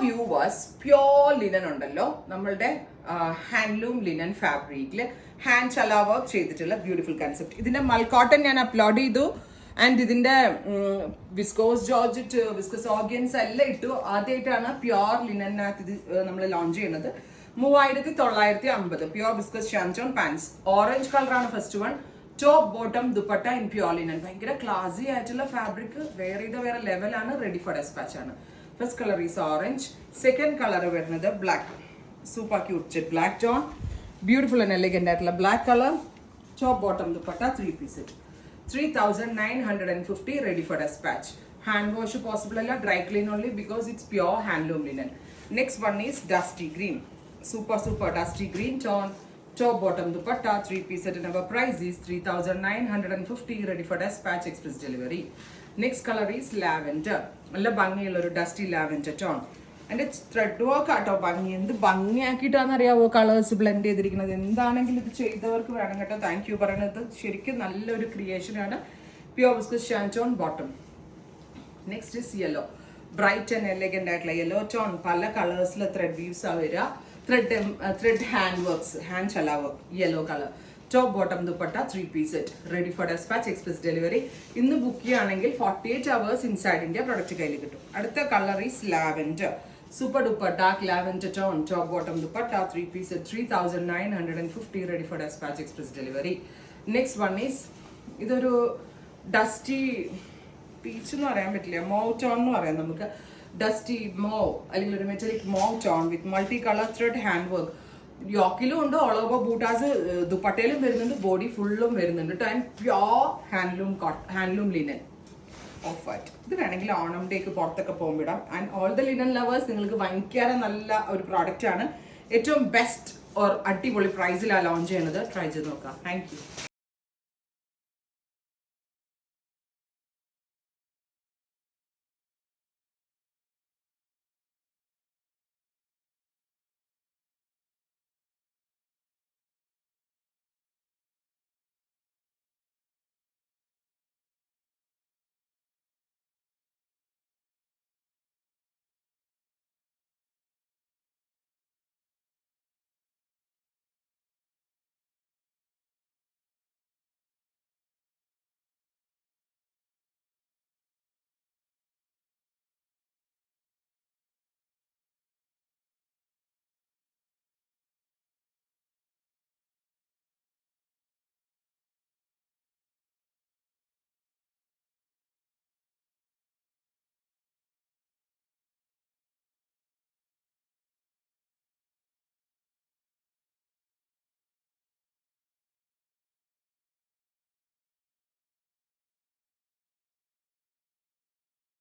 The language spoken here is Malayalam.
വ്യൂവേഴ്സ്, പ്യോർ ലിനൻ ഉണ്ടല്ലോ, നമ്മളുടെ ഹാൻഡ്ലൂം ലിനൻ ഫാബ്രിക്കിൽ ഹാൻഡ് ചലാ വർക്ക് ചെയ്തിട്ടുള്ള ബ്യൂട്ടിഫുൾ കൺസെപ്റ്റ്. ഇതിന്റെ മൽക്കോട്ടൺ ഞാൻ അപ്ലോഡ് ചെയ്തു. ആൻഡ് ഇതിന്റെ വിസ്കോസ് ജോർജറ്റ്, വിസ്കോസ് ഓർഗൻസ് എല്ലാം ഇട്ടു. ആദ്യമായിട്ടാണ് പ്യോർ ലിനനകത്ത് ഇത് നമ്മൾ ലോഞ്ച് ചെയ്യുന്നത്. 3950 പ്യോർ വിസ്കോസ് ഷാൻചോൺ പാൻസ്. ഓറഞ്ച് കളറാണ് first one. Top bottom dupatta in pure linen. ഭയങ്കര ക്ലാസി ആയിട്ടുള്ള ഫാബ്രിക്, വേറെ ലെവലാണ്. റെഡി ഫോർ ഡെസ്പാച്ച് ആണ്. First colour is orange. Second colour വരുന്നത് black. Super cute jet black tone. Beautiful and elegant ആയിട്ടുള്ള black colour. Top bottom dupatta 3 piece. 3950 ready for dispatch. Hand wash possible alla, dry clean only because it's pure handloom linen. Next one is dusty green. Super dusty green tone. Top bottom dupatta 3 piece set, and our price is 3950 ready for dispatch, express delivery. Next color is lavender. Alla bangiyulla oru dusty lavender tone. And it's thread work ആട്ടോ. ഭംഗി എന്ത് ഭംഗിയാക്കിയിട്ടാണെന്ന് അറിയാവോ കളേഴ്സ് ബ്ലെൻഡ് ചെയ്തിരിക്കുന്നത്. എന്താണെങ്കിലും ഇത് ചെയ്തവർക്ക് വേണം കേട്ടോ താങ്ക് യു പറയുന്നത്. ശരിക്കും നല്ലൊരു ക്രിയേഷനാണ്. പ്യോർ വിസ്കോസ് ഷാൻചോൺ bottom. Next is yellow. Bright and elegant ആയിട്ടുള്ള യെല്ലോ ടോൺ. പല കളേഴ്സിൽ ത്രെഡ് വീവ്സ് ആ വരിക. ത്രെഡ് ഹാൻഡ് വർക്ക്സ്, ഹാൻഡ് ചലാ work. Yellow colour. Top bottom dupatta 3 piece set. Ready for dispatch, express delivery. ഇന്ന് ബുക്ക് ചെയ്യുകയാണെങ്കിൽ 48 hours ഇൻസൈഡ് ഇന്ത്യ പ്രൊഡക്റ്റ് കയ്യിൽ കിട്ടും. അടുത്ത colour is lavender. Super duper dark lavender tone. Top bottom dupatta 3 piece at 3950 ready for dispatch, express delivery. Next one is idoru dusty peach nu arayan pattilla, mauve tone nu arayan namukku. Dusty mauve allengi oru metallic mauve tone with multi color thread hand work. യോക്കിലും ഉണ്ട്, ഓൾ ഓവർ ബൂട്ടാസ് ദുപ്പട്ടയിലും വരുന്നുണ്ട്, ബോഡി ഫുള്ളും വരുന്നുണ്ട്. And pure handloom linen of white. ഇത് വേണമെങ്കിൽ ഓണം ഡേക്ക് പുറത്തൊക്കെ പോകുമ്പോൾ. And all the linen lovers നിങ്ങൾക്ക് വാങ്ങിക്കാതെ നല്ല ഒരു പ്രോഡക്റ്റ് ആണ്. ഏറ്റവും ബെസ്റ്റ് ഓർ അടിപൊളി പ്രൈസിലാണ് ലോഞ്ച് ചെയ്യുന്നത്. ട്രൈ ചെയ്ത് നോക്കാം. Thank you.